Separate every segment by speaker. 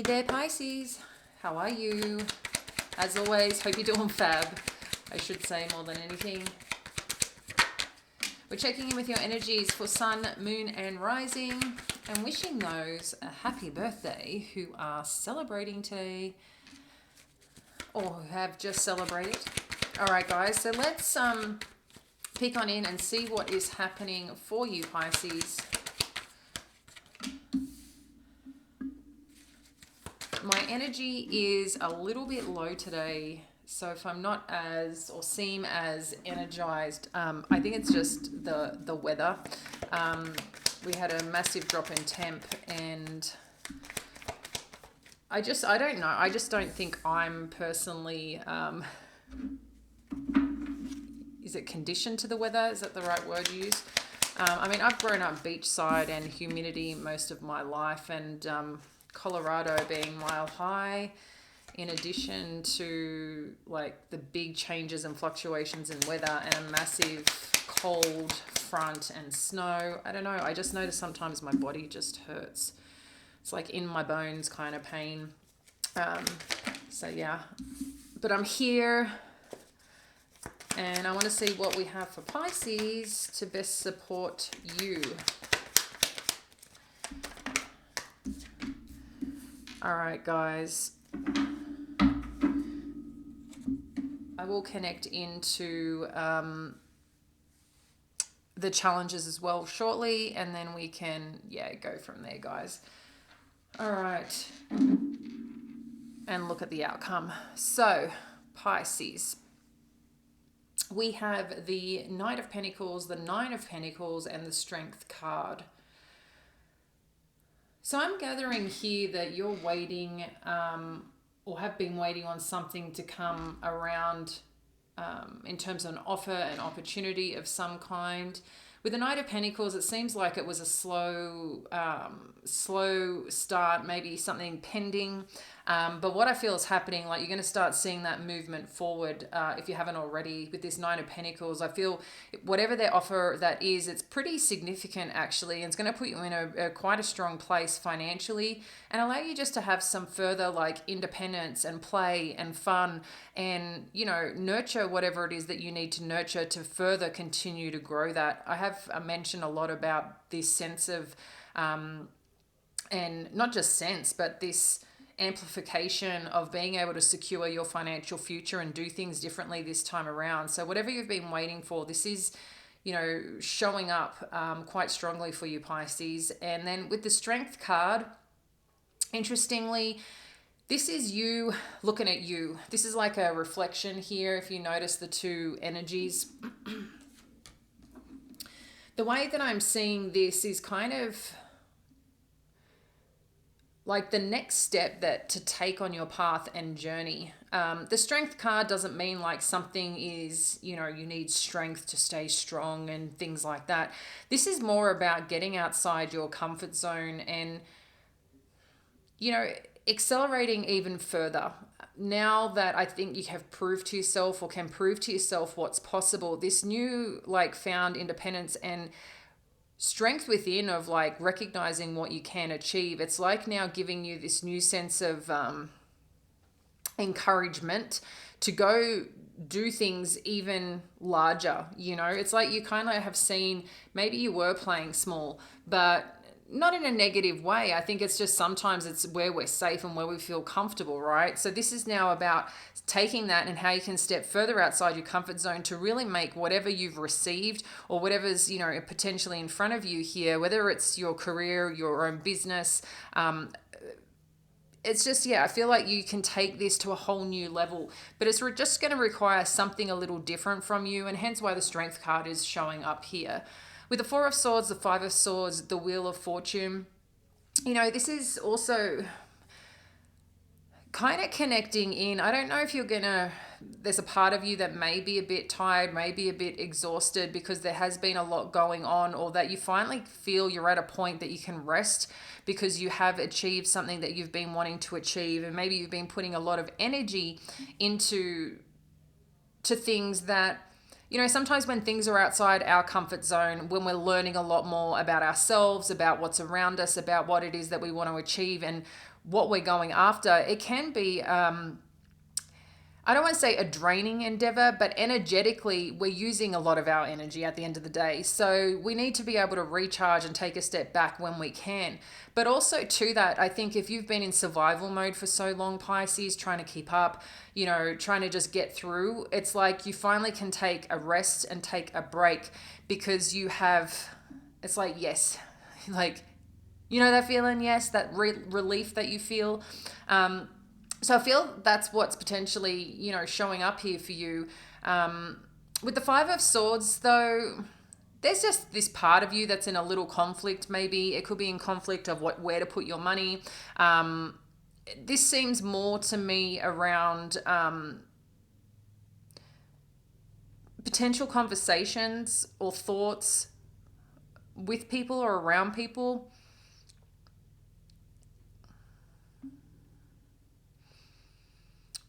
Speaker 1: Hey there, Pisces. How are you? As always, hope you're doing fab. I should say more than anything. We're checking in with your energies for Sun, Moon, and Rising, and wishing those a happy birthday who are celebrating today or who have just celebrated. All right, guys. So let's peek on in and see what is happening for you, Pisces. My energy is a little bit low today, so if I'm not as or seem as energized, I think it's just the weather. We had a massive drop in temp, and I don't know. I just don't think I'm personally. Is it conditioned to the weather? Is that the right word to use? I mean, I've grown up beachside and humidity most of my life, and Colorado being mile high, in addition to like the big changes and fluctuations in weather and a massive cold front and snow. I don't know. I just notice sometimes my body just hurts. It's like in my bones kind of pain. So yeah, but I'm here. And I want to see what we have for Pisces to best support you. All right, guys. I will connect into the challenges as well shortly, and then we can, go from there, guys. All right. And look at the outcome. So, Pisces. We have the Knight of Pentacles, the Nine of Pentacles, and the Strength card. So I'm gathering here that you're waiting or have been waiting on something to come around in terms of an offer, an opportunity of some kind. With the Knight of Pentacles, it seems like it was a slow start, maybe something pending. But what I feel is happening, like you're going to start seeing that movement forward if you haven't already. With this Nine of Pentacles, I feel whatever their offer that is, it's pretty significant actually, and it's going to put you in a quite a strong place financially and allow you just to have some further like independence and play and fun and, nurture whatever it is that you need to nurture to further continue to grow that. I have mentioned a lot about this sense of, and not just sense, but this amplification of being able to secure your financial future and do things differently this time around. So whatever you've been waiting for, this is, showing up quite strongly for you, Pisces. And then with the Strength card, interestingly, this is you looking at you. This is like a reflection here, if you notice the two energies. The way that I'm seeing this is kind of like the next step that to take on your path and journey. The Strength card doesn't mean like something is, you need strength to stay strong and things like that. This is more about getting outside your comfort zone and, accelerating even further. Now that I think you have proved to yourself or can prove to yourself what's possible, this new like found independence and strength within of like recognizing what you can achieve. It's like now giving you this new sense of encouragement to go do things even larger. It's like you kind of have seen, maybe you were playing small, but not in a negative way. I think it's just sometimes it's where we're safe and where we feel comfortable, right? So this is now about taking that and how you can step further outside your comfort zone to really make whatever you've received or whatever's, potentially in front of you here, whether it's your career, your own business, it's just, I feel like you can take this to a whole new level, but it's just going to require something a little different from you, and hence why the Strength card is showing up here. With the Four of Swords, the Five of Swords, the Wheel of Fortune, this is also kind of connecting in. I don't know if there's a part of you that may be a bit tired, maybe a bit exhausted because there has been a lot going on, or that you finally feel you're at a point that you can rest because you have achieved something that you've been wanting to achieve, and maybe you've been putting a lot of energy into things that sometimes when things are outside our comfort zone, when we're learning a lot more about ourselves, about what's around us, about what it is that we want to achieve and what we're going after, it can be, I don't want to say a draining endeavor, but energetically, we're using a lot of our energy at the end of the day. So we need to be able to recharge and take a step back when we can. But also to that, I think if you've been in survival mode for so long, Pisces, trying to keep up, trying to just get through, it's like you finally can take a rest and take a break because it's like, yes, like, that feeling, yes, that relief that you feel. So I feel that's what's potentially, showing up here for you. With the Five of Swords, though, there's just this part of you that's in a little conflict. Maybe it could be in conflict of where to put your money. This seems more to me around potential conversations or thoughts with people or around people.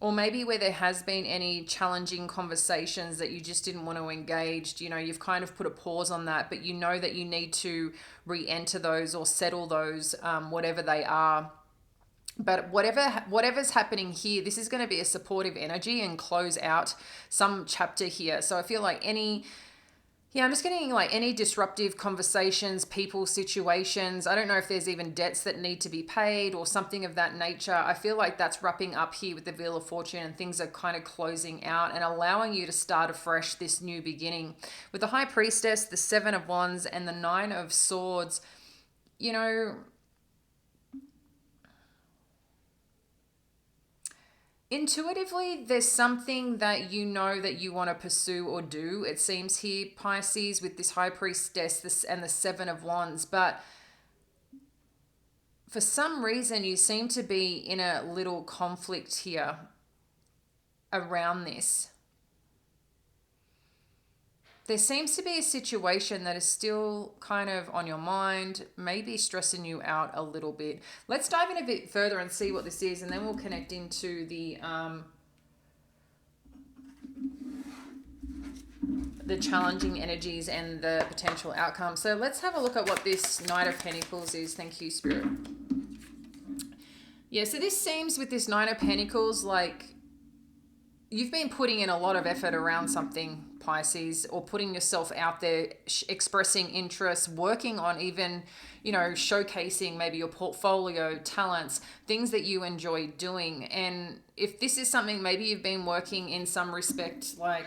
Speaker 1: Or maybe where there has been any challenging conversations that you just didn't want to engage, you've kind of put a pause on that, but you know that you need to re-enter those or settle those, whatever they are. But whatever's happening here, this is going to be a supportive energy and close out some chapter here. So I feel like I'm just getting like any disruptive conversations, people, situations. I don't know if there's even debts that need to be paid or something of that nature. I feel like that's wrapping up here with the Wheel of Fortune and things are kind of closing out and allowing you to start afresh this new beginning. With the High Priestess, the Seven of Wands, and the Nine of Swords, intuitively, there's something that that you want to pursue or do. It seems here, Pisces, with this High Priestess and the Seven of Wands. But for some reason, you seem to be in a little conflict here around this. There seems to be a situation that is still kind of on your mind, maybe stressing you out a little bit. Let's dive in a bit further and see what this is, and then we'll connect into the challenging energies and the potential outcome. So let's have a look at what this Knight of Pentacles is. Thank you, Spirit. Yeah, so this seems with this Nine of Pentacles like you've been putting in a lot of effort around something, Pisces, or putting yourself out there, expressing interest, working on even, showcasing maybe your portfolio, talents, things that you enjoy doing. And if this is something maybe you've been working in some respect, like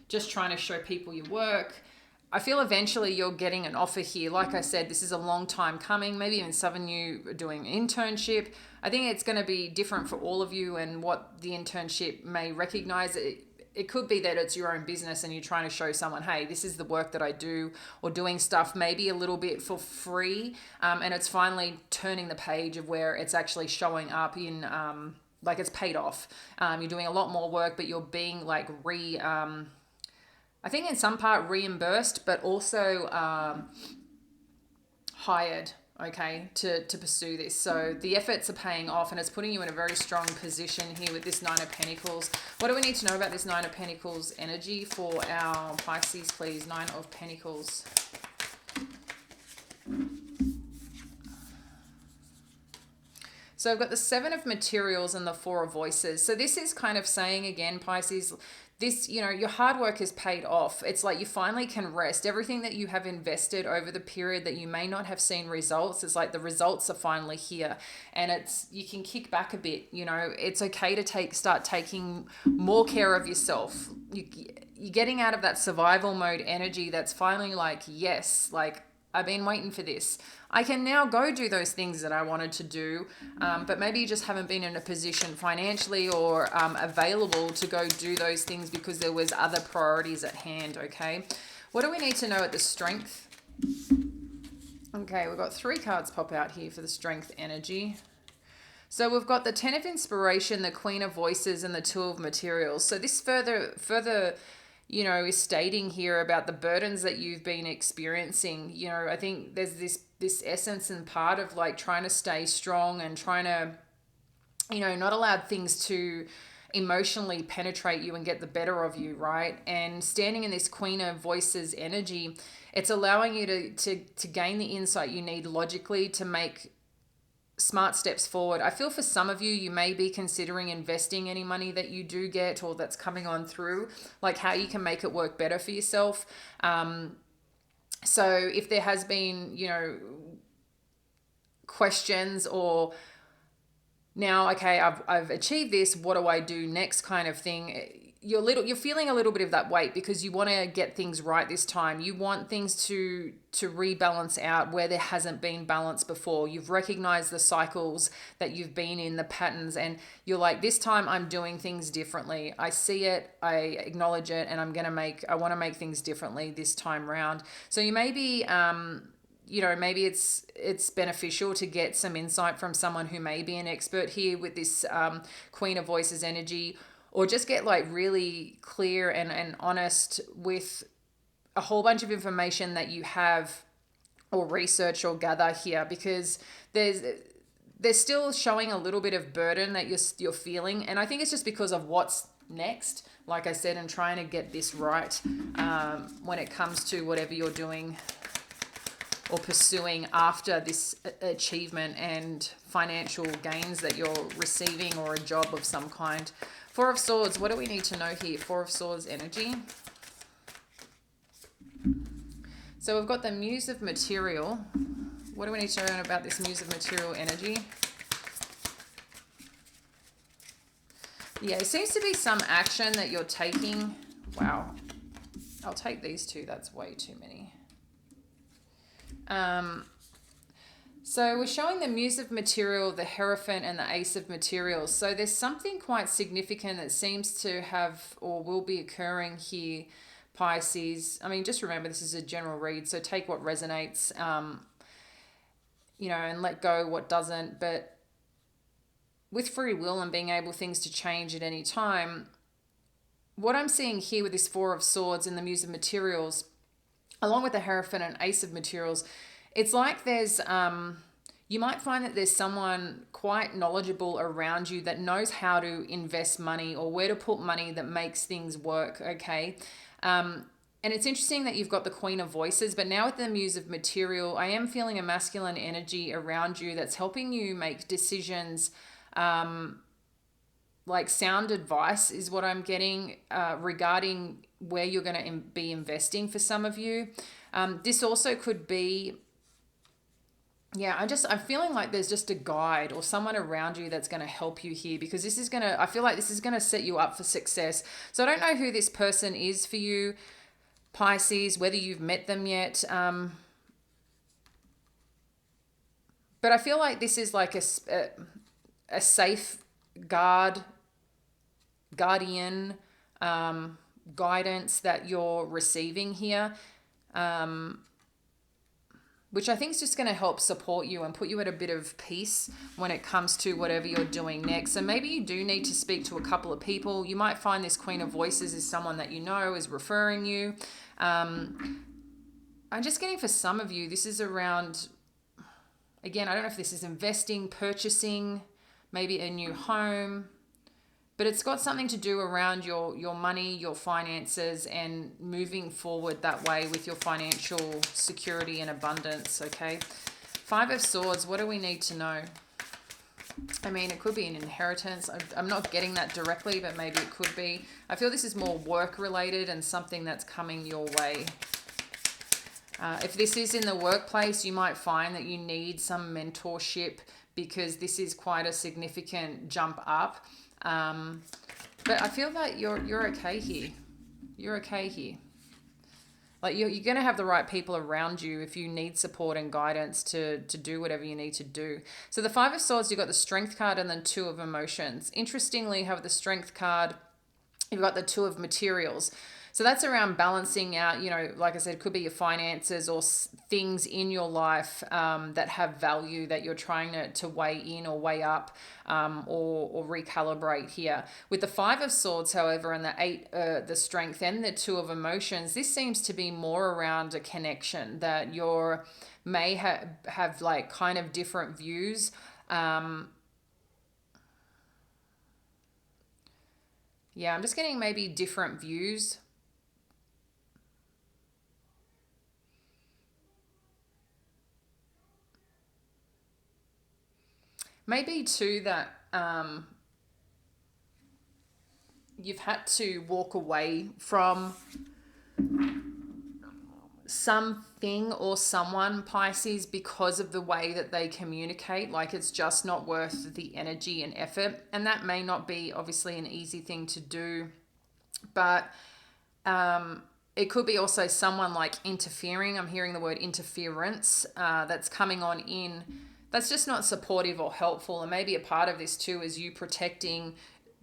Speaker 1: just trying to show people your work, I feel eventually you're getting an offer here. Like I said, this is a long time coming. Maybe even some of you are doing an internship. I think it's going to be different for all of you and what the internship may recognize. It could be that it's your own business and you're trying to show someone, hey, this is the work that I do, or doing stuff maybe a little bit for free. And it's finally turning the page of where it's actually showing up in, like it's paid off. You're doing a lot more work, but you're being like I think in some part reimbursed, but also hired, okay, to pursue this. So the efforts are paying off and it's putting you in a very strong position here with this Nine of Pentacles. What do we need to know about this Nine of Pentacles energy for our Pisces, please? Nine of Pentacles. So I've got the Seven of Materials and the Four of Voices. So this is kind of saying again, Pisces, this, your hard work is paid off. It's like you finally can rest. Everything that you have invested over the period that you may not have seen results, it's like the results are finally here. And you can kick back a bit, it's okay to start taking more care of yourself. You're getting out of that survival mode energy that's finally like, yes, like I've been waiting for this. I can now go do those things that I wanted to do, but maybe you just haven't been in a position financially or available to go do those things because there was other priorities at hand, okay? What do we need to know at the Strength? Okay, we've got 3 cards pop out here for the Strength energy. So we've got the Ten of Inspiration, the Queen of Voices, and the Two of Materials. So this further is stating here about the burdens that you've been experiencing. I think there's this essence and part of like trying to stay strong and trying to, not allow things to emotionally penetrate you and get the better of you, right? And standing in this Queen of Voices energy, it's allowing you to gain the insight you need logically to make smart steps forward. I feel for some of you, you may be considering investing any money that you do get or that's coming on through, like how you can make it work better for yourself. So if there has been, questions or now, okay, I've achieved this, what do I do next kind of thing, you're feeling a little bit of that weight because you want to get things right this time. You want things to rebalance out where there hasn't been balance before. You've recognized the cycles that you've been in, the patterns, and you're like, this time I'm doing things differently. I see it, I acknowledge it, and I want to make things differently this time round. So you may be maybe it's beneficial to get some insight from someone who may be an expert here with this Queen of Voices energy, or just get like really clear and honest with a whole bunch of information that you have or research or gather here, because they're still showing a little bit of burden that you're feeling, and I think it's just because of what's next, like I said, and trying to get this right when it comes to whatever you're doing or pursuing after this achievement and financial gains that you're receiving, or a job of some kind. Four of Swords, what do we need to know here? Four of Swords energy. So we've got the Muse of Material. What do we need to learn about this Muse of Material energy? Yeah, it seems to be some action that you're taking. Wow. I'll take these two. That's way too many. So we're showing the Muse of Material, the Hierophant, and the Ace of Materials. So there's something quite significant that seems to have or will be occurring here, Pisces. I mean, just remember this is a general read, so take what resonates, and let go what doesn't. But with free will and being able things to change at any time, what I'm seeing here with this Four of Swords and the Muse of Materials, along with the Hierophant and Ace of Materials, it's like there's, you might find that there's someone quite knowledgeable around you that knows how to invest money or where to put money that makes things work, okay? And it's interesting that you've got the Queen of Voices, but now with the Muse of Material, I am feeling a masculine energy around you that's helping you make decisions, like sound advice is what I'm getting regarding where you're going to be investing for some of you. This also could be, I'm feeling like there's just a guide or someone around you that's going to help you here, because I feel like this is going to set you up for success. So I don't know who this person is for you, Pisces, whether you've met them yet. But I feel like this is like a safe guardian, guidance that you're receiving here, which I think is just going to help support you and put you at a bit of peace when it comes to whatever you're doing next. So maybe you do need to speak to a couple of people. You might find this Queen of Voices is someone that you know is referring you. I'm just getting, for some of you, this is around, again, I don't know if this is investing, purchasing, maybe a new home, but it's got something to do around your money, your finances, and moving forward that way with your financial security and abundance, okay? Five of Swords, what do we need to know? I mean, it could be an inheritance. I'm not getting that directly, but maybe it could be. I feel this is more work-related and something that's coming your way. If this is in the workplace, you might find that you need some mentorship, because this is quite a significant jump up. But I feel that you're okay here. You're okay here. Like you're going to have the right people around you if you need support and guidance to do whatever you need to do. So the Five of Swords, you've got the Strength card and then Two of Emotions. Interestingly, you have the Strength card, you've got the Two of Materials. So that's around balancing out, like I said, it could be your finances or things in your life that have value that you're trying to weigh in or weigh up or recalibrate here. With the Five of Swords, however, and the Eight, the Strength and the Two of Emotions, this seems to be more around a connection that you may have like kind of different views. Yeah, I'm just getting maybe different views. Maybe too that you've had to walk away from something or someone, Pisces, because of the way that they communicate. Like it's just not worth the energy and effort. And that may not be obviously an easy thing to do, but it could be also someone like interfering. I'm hearing the word interference that's coming on in. That's just not supportive or helpful. And maybe a part of this too is you protecting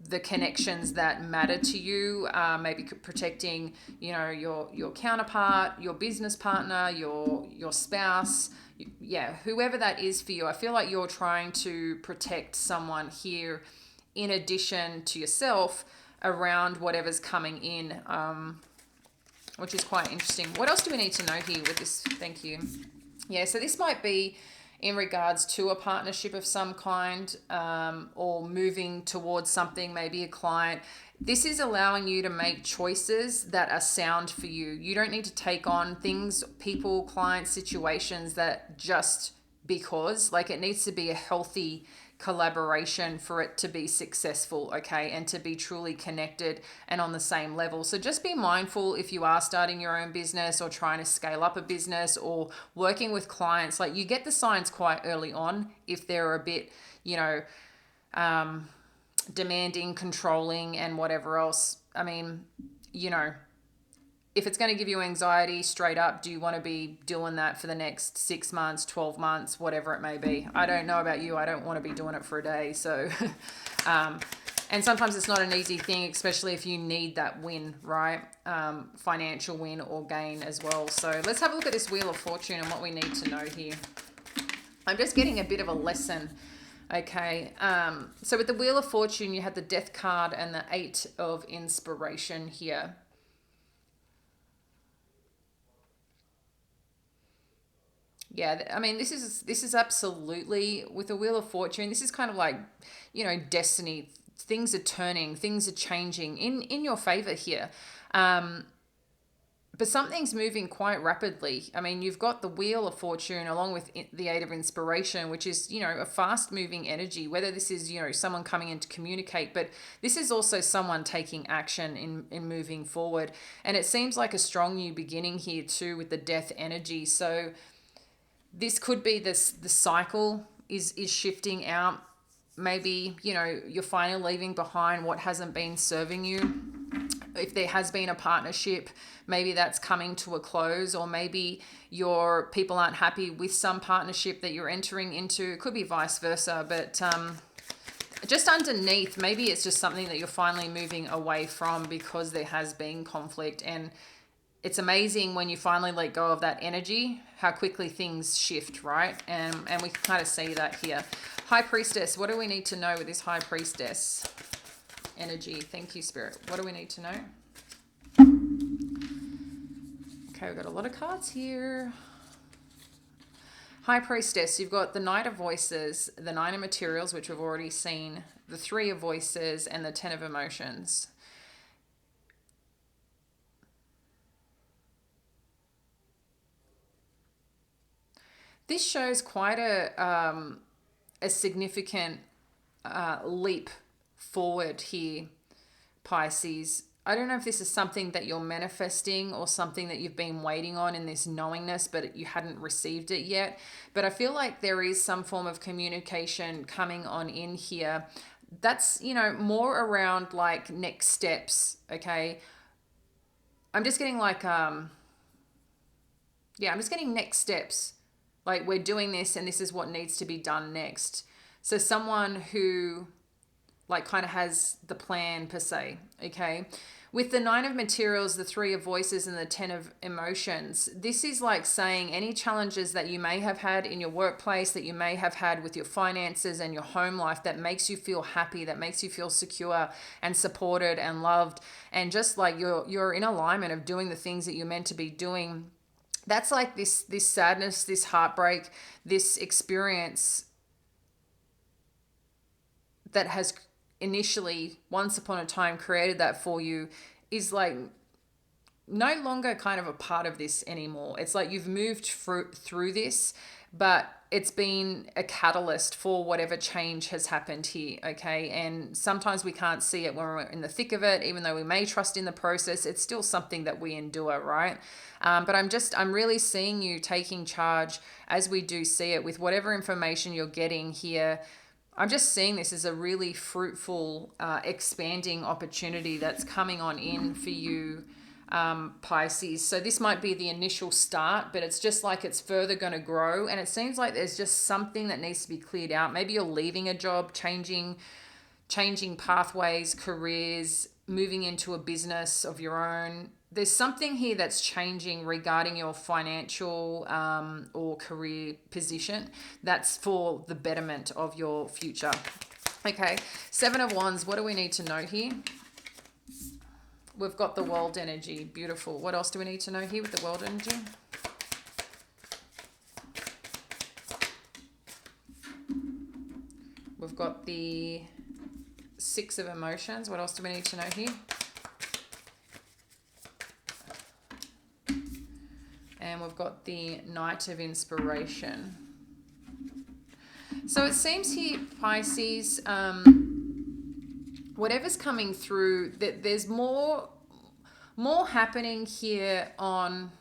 Speaker 1: the connections that matter to you, maybe protecting, your counterpart, your business partner, your spouse, yeah, whoever that is for you. I feel like you're trying to protect someone here in addition to yourself around whatever's coming in, which is quite interesting. What else do we need to know here with this? Thank you. Yeah, so this might be in regards to a partnership of some kind, or moving towards something, maybe a client. This is allowing you to make choices that are sound for you. You don't need to take on things, people, clients, situations that just because, like, it needs to be a healthy collaboration for it to be successful, okay, and to be truly connected and on the same level. So just be mindful if you are starting your own business or trying to scale up a business or working with clients. Like, you get the signs quite early on if they're a bit, demanding, controlling, and whatever else. I mean, if it's going to give you anxiety straight up, do you want to be doing that for the next 6 months, 12 months, whatever it may be? I don't know about you. I don't want to be doing it for a day. So, and sometimes it's not an easy thing, especially if you need that win, right? Financial win or gain as well. So let's have a look at this Wheel of Fortune and what we need to know here. I'm just getting a bit of a lesson. Okay, so with the Wheel of Fortune, you had the Death card and the Eight of Inspiration here. Yeah, I mean, this is absolutely with the Wheel of Fortune. This is kind of like, destiny. Things are turning, things are changing in your favor here. But something's moving quite rapidly. I mean, you've got the Wheel of Fortune along with the Eight of Inspiration, which is, a fast moving energy, whether this is, someone coming in to communicate, but this is also someone taking action in moving forward. And it seems like a strong new beginning here too with the Death energy. So this could be the cycle is shifting out. Maybe, you're finally leaving behind what hasn't been serving you. If there has been a partnership, maybe that's coming to a close, or maybe your people aren't happy with some partnership that you're entering into. It could be vice versa, but just underneath, maybe it's just something that you're finally moving away from because there has been conflict. And it's amazing when you finally let go of that energy, how quickly things shift, right? And we can kind of see that here. High Priestess, what do we need to know with this High Priestess energy? Thank you, Spirit. What do we need to know? Okay, we've got a lot of cards here. High Priestess, you've got the Knight of Voices, the Nine of Materials, which we've already seen, the Three of Voices, and the Ten of Emotions. This shows quite a significant leap forward here, Pisces. I don't know if this is something that you're manifesting or something that you've been waiting on in this knowingness, but you hadn't received it yet. But I feel like there is some form of communication coming on in here. That's, more around like next steps, okay? I'm just getting like, I'm just getting next steps. Like, we're doing this and this is what needs to be done next. So someone who like kind of has the plan per se, okay? With the Nine of Materials, the Three of Voices, and the Ten of Emotions, this is like saying any challenges that you may have had in your workplace, that you may have had with your finances and your home life that makes you feel happy, that makes you feel secure and supported and loved, and just like you're in alignment of doing the things that you're meant to be doing. That's like this sadness, this heartbreak, this experience that has initially, once upon a time, created that for you is like no longer kind of a part of this anymore. It's like you've moved through this, but it's been a catalyst for whatever change has happened here, okay? And sometimes we can't see it when we're in the thick of it, even though we may trust in the process, it's still something that we endure, right? But I'm really seeing you taking charge as we do see it with whatever information you're getting here. I'm just seeing this as a really fruitful, expanding opportunity that's coming on in for you, Pisces. So this might be the initial start, but it's just like it's further going to grow. And it seems like there's just something that needs to be cleared out. Maybe you're leaving a job, changing pathways, careers, moving into a business of your own. There's something here that's changing regarding your financial or career position that's for the betterment of your future. Okay, 7 of Wands, what do we need to know here? We've got the world energy. Beautiful. What else do we need to know here with the world energy? We've got the 6 of emotions. What else do we need to know here? And we've got the Knight of Inspiration. So it seems here, Pisces, whatever's coming through, that there's more happening here on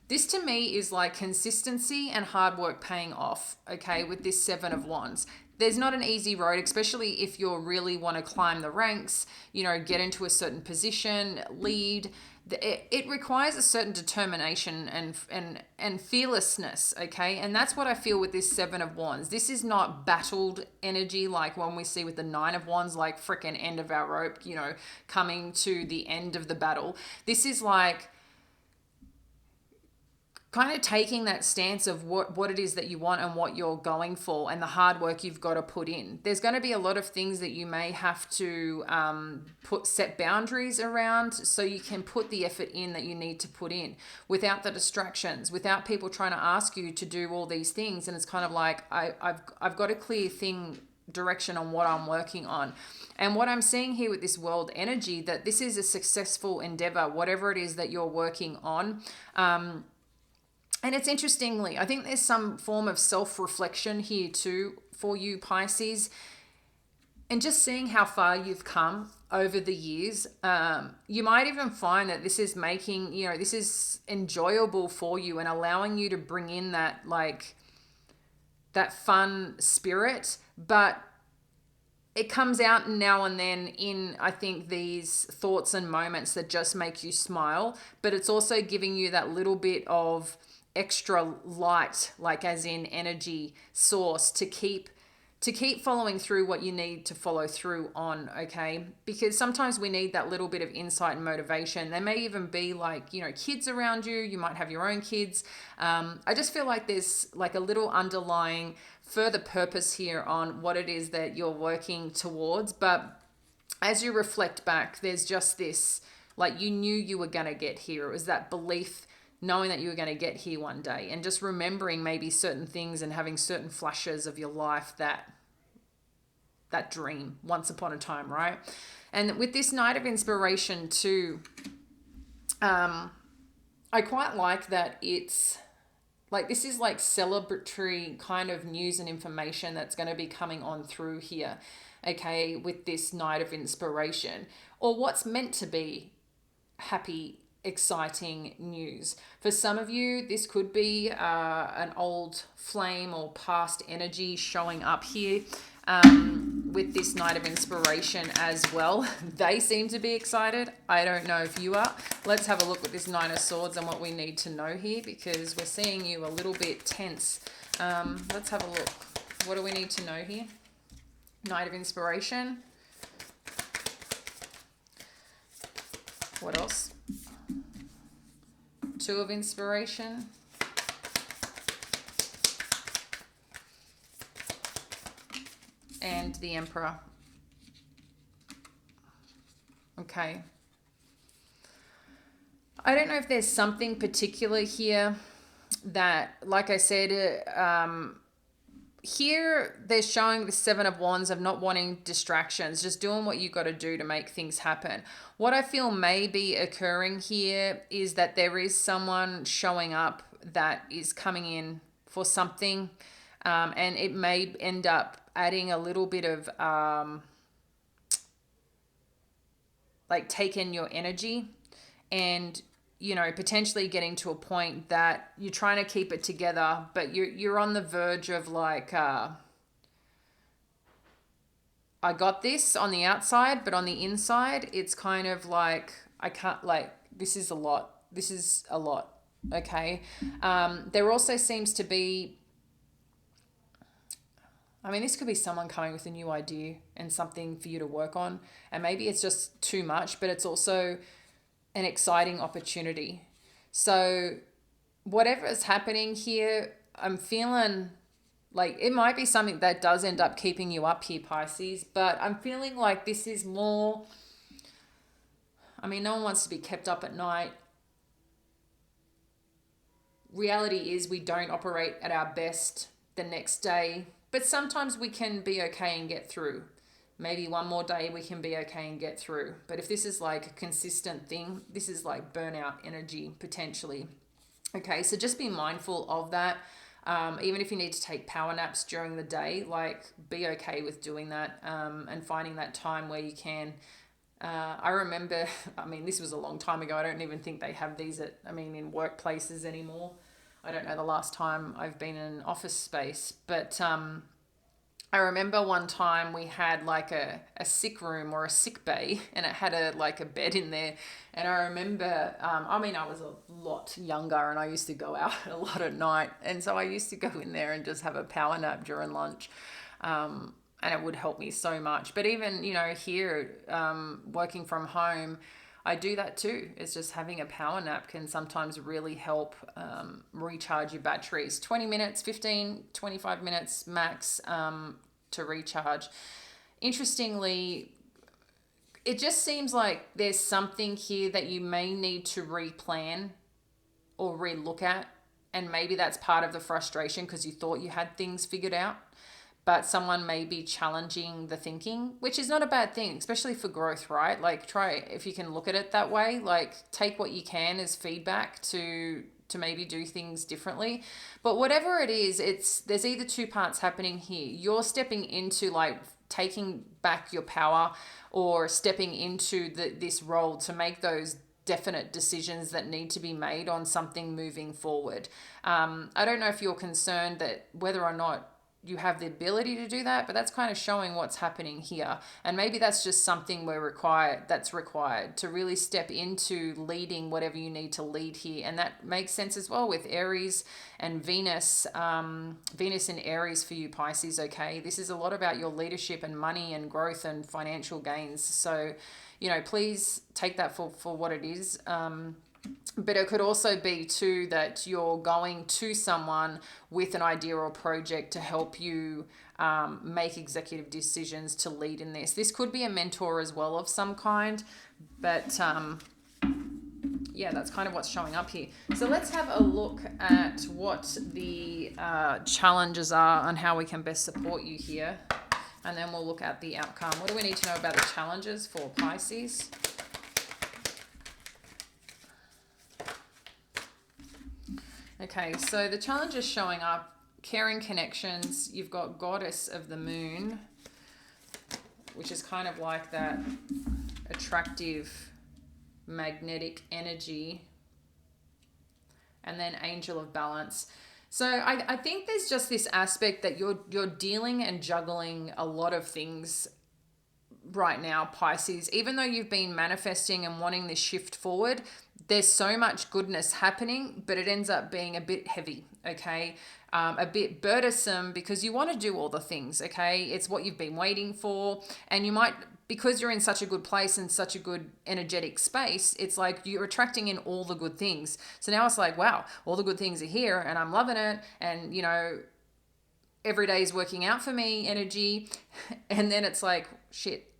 Speaker 1: this. To me is like consistency and hard work paying off, okay, with this 7 of Wands. There's not an easy road, especially if you really want to climb the ranks, get into a certain position, lead. It requires a certain determination and fearlessness, okay? And that's what I feel with this 7 of Wands. This is not battled energy like when we see with the 9 of Wands, like frickin' end of our rope, coming to the end of the battle. This is like kind of taking that stance of what it is that you want and what you're going for and the hard work you've got to put in. There's going to be a lot of things that you may have to set boundaries around so you can put the effort in that you need to put in without the distractions, without people trying to ask you to do all these things. And it's kind of like, I've got a clear direction on what I'm working on. And what I'm seeing here with this world energy, that this is a successful endeavor, whatever it is that you're working on. And it's interestingly, I think there's some form of self-reflection here too for you, Pisces. And just seeing how far you've come over the years, you might even find that this is making, this is enjoyable for you and allowing you to bring in that fun spirit. But it comes out now and then in, I think, these thoughts and moments that just make you smile. But it's also giving you that little bit of extra light, like as in energy source to keep following through what you need to follow through on, okay? Because sometimes we need that little bit of insight and motivation. There may even be like, kids around you. You might have your own kids. I just feel like there's like a little underlying further purpose here on what it is that you're working towards. But as you reflect back, there's just this, like you knew you were going to get here. It was that belief, knowing that you were going to get here one day, and just remembering maybe certain things and having certain flashes of your life, that dream once upon a time, right? And with this Knight of Inspiration too, I quite like that it's like, this is like celebratory kind of news and information that's going to be coming on through here, okay, with this Knight of Inspiration, or what's meant to be happy, exciting news. For some of you, this could be an old flame or past energy showing up here with this Knight of Inspiration as well. They seem to be excited. I don't know if you are. Let's have a look with this Nine of Swords and what we need to know here, because we're seeing you a little bit tense. Let's have a look. What do we need to know here? Knight of Inspiration. What else? Two of Inspiration. And the Emperor. Okay. I don't know if there's something particular here that, like I said, here they're showing the Seven of Wands of not wanting distractions, just doing what you got to do to make things happen. What I feel may be occurring here is that there is someone showing up that is coming in for something, and it may end up adding a little bit of like taking your energy, and potentially getting to a point that you're trying to keep it together, but you're on the verge of like, I got this on the outside, but on the inside, it's kind of like, I can't, like, this is a lot. This is a lot. Okay. There also seems to be, I mean, this could be someone coming with a new idea and something for you to work on. And maybe it's just too much, but it's also an exciting opportunity. So whatever is happening here, I'm feeling like it might be something that does end up keeping you up here, Pisces, but I'm feeling like this is more, I mean, no one wants to be kept up at night. Reality is we don't operate at our best the next day, but sometimes we can be okay and get through. Maybe one more day we can be okay and get through. But if this is like a consistent thing, this is like burnout energy potentially. Okay, so just be mindful of that. Even if you need to take power naps during the day, like be okay with doing that, and finding that time where you can. I remember, I mean, this was a long time ago. I don't even think they have these in workplaces anymore. I don't know the last time I've been in an office space, but I remember one time we had like a sick room or a sick bay, and it had a bed in there. And I remember, I was a lot younger and I used to go out a lot at night. And so I used to go in there and just have a power nap during lunch. And it would help me so much. But even, here, working from home, I do that too. It's just having a power nap can sometimes really help recharge your batteries. 20 minutes, 15, 25 minutes max to recharge. Interestingly, it just seems like there's something here that you may need to replan or relook at. And maybe that's part of the frustration because you thought you had things figured out. But someone may be challenging the thinking, which is not a bad thing, especially for growth, right? Like try, if you can look at it that way, like take what you can as feedback to maybe do things differently. But whatever it is, there's either two parts happening here. You're stepping into like taking back your power, or stepping into this role to make those definite decisions that need to be made on something moving forward. I don't know if you're concerned that whether or not you have the ability to do that, but that's kind of showing what's happening here. And maybe that's just something that's required to really step into leading whatever you need to lead here. And that makes sense as well with Aries and Venus, Venus in Aries for you, Pisces, okay? This is a lot about your leadership and money and growth and financial gains. So, please take that for what it is. But it could also be too that you're going to someone with an idea or project to help you make executive decisions to lead in this. This could be a mentor as well of some kind, but yeah, that's kind of what's showing up here. So let's have a look at what the challenges are and how we can best support you here. And then we'll look at the outcome. What do we need to know about the challenges for Pisces? Okay, so the challenge is showing up, caring connections. You've got Goddess of the Moon, which is kind of like that attractive, magnetic energy. And then Angel of Balance. So I think there's just this aspect that you're dealing and juggling a lot of things right now, Pisces. Even though you've been manifesting and wanting this shift forward, there's so much goodness happening, but it ends up being a bit heavy, okay? A bit burdensome because you want to do all the things, okay? It's what you've been waiting for, and you might, because you're in such a good place and such a good energetic space, it's like you're attracting in all the good things. So now it's like, wow, all the good things are here and I'm loving it, and every day is working out for me energy. And then it's like, shit,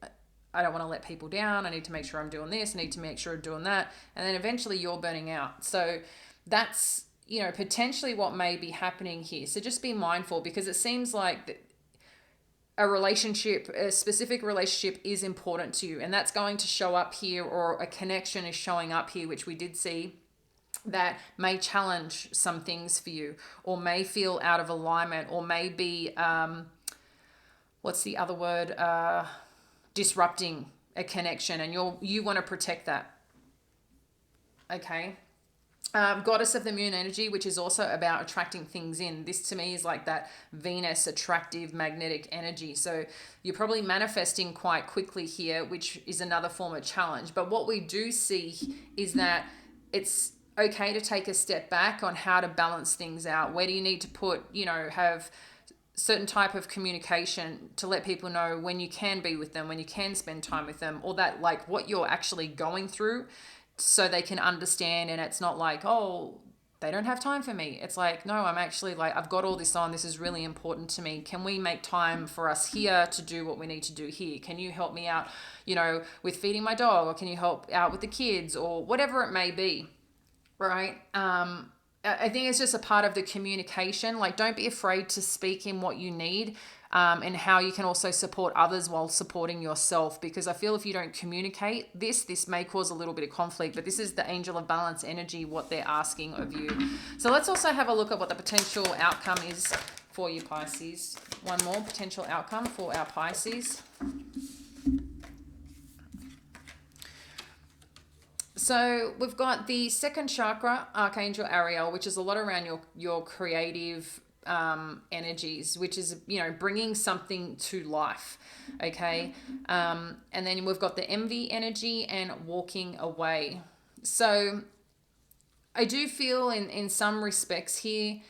Speaker 1: I don't want to let people down. I need to make sure I'm doing this. I need to make sure I'm doing that. And then eventually you're burning out. So that's, potentially what may be happening here. So just be mindful, because it seems like a specific relationship is important to you, and that's going to show up here, or a connection is showing up here, which we did see, that may challenge some things for you, or may feel out of alignment, or may be, what's the other word? Disrupting a connection, and you want to protect that. Okay. Goddess of the moon energy, which is also about attracting things in. This to me is like that Venus attractive magnetic energy. So you're probably manifesting quite quickly here, which is another form of challenge. But what we do see is that it's okay to take a step back on how to balance things out. Where do you need to put, have certain type of communication to let people know when you can be with them, when you can spend time with them, or that like what you're actually going through, so they can understand. And it's not like, oh, they don't have time for me. It's like, no, I'm actually like, I've got all this on. This is really important to me. Can we make time for us here to do what we need to do here? Can you help me out, with feeding my dog, or can you help out with the kids, or whatever it may be, right? I think it's just a part of the communication. Like, don't be afraid to speak in what you need, and how you can also support others while supporting yourself. Because I feel if you don't communicate this may cause a little bit of conflict. But this is the angel of balance energy, what they're asking of you. So let's also have a look at what the potential outcome is for you, Pisces. One more potential outcome for our Pisces. So we've got the second chakra, Archangel Ariel, which is a lot around your creative energies, which is, bringing something to life. Okay. And then we've got the envy energy and walking away. So I do feel in some respects here,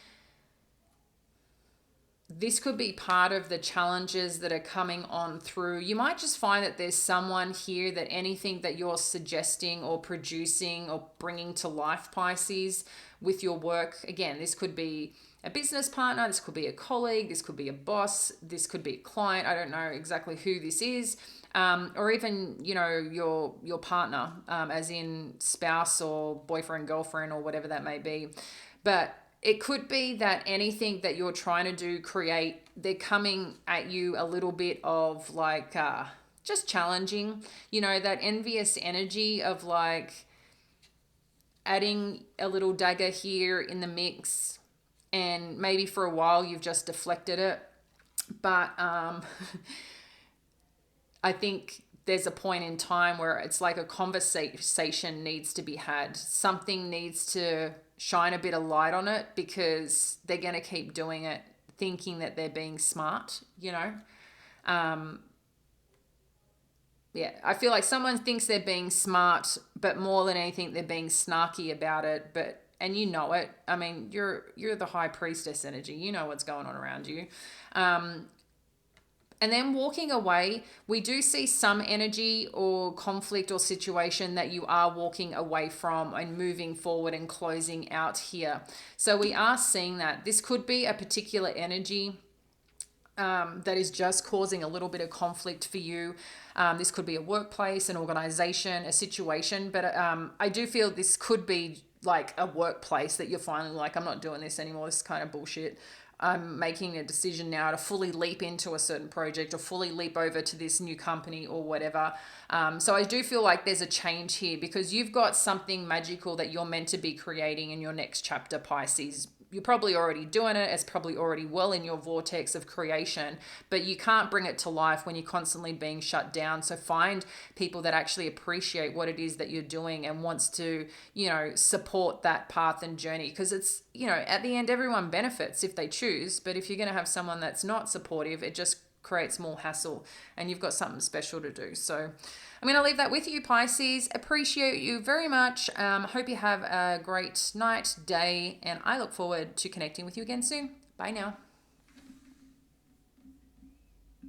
Speaker 1: this could be part of the challenges that are coming on through. You might just find that there's someone here that anything that you're suggesting or producing or bringing to life, Pisces, with your work. Again, this could be a business partner, this could be a colleague, this could be a boss, this could be a client. I don't know exactly who this is. Or even, your partner, as in spouse or boyfriend, girlfriend, or whatever that may be. But it could be that anything that you're trying to do, create, they're coming at you a little bit of like, just challenging, that envious energy of like adding a little dagger here in the mix. And maybe for a while you've just deflected it. But I think there's a point in time where it's like a conversation needs to be had. Something needs to shine a bit of light on it, because they're going to keep doing it thinking that they're being smart, Yeah, I feel like someone thinks they're being smart, but more than anything, they're being snarky about it. And you know it. I mean, you're the high priestess energy. You know what's going on around you. And then walking away, we do see some energy or conflict or situation that you are walking away from and moving forward and closing out here. So we are seeing that. This could be a particular energy that is just causing a little bit of conflict for you. This could be a workplace, an organization, a situation. But I do feel this could be like a workplace that you're finally like, I'm not doing this anymore. This is kind of bullshit. I'm making a decision now to fully leap into a certain project, or fully leap over to this new company or whatever. So I do feel like there's a change here, because you've got something magical that you're meant to be creating in your next chapter, Pisces. You're probably already doing it. It's probably already well in your vortex of creation, but you can't bring it to life when you're constantly being shut down. So find people that actually appreciate what it is that you're doing and wants to, support that path and journey. Because it's, at the end, everyone benefits if they choose. But if you're going to have someone that's not supportive, it just creates more hassle, and you've got something special to do. So I'm going to leave that with you, Pisces. Appreciate you very much. Hope you have a great night, day, and I look forward to connecting with you again soon. Bye now.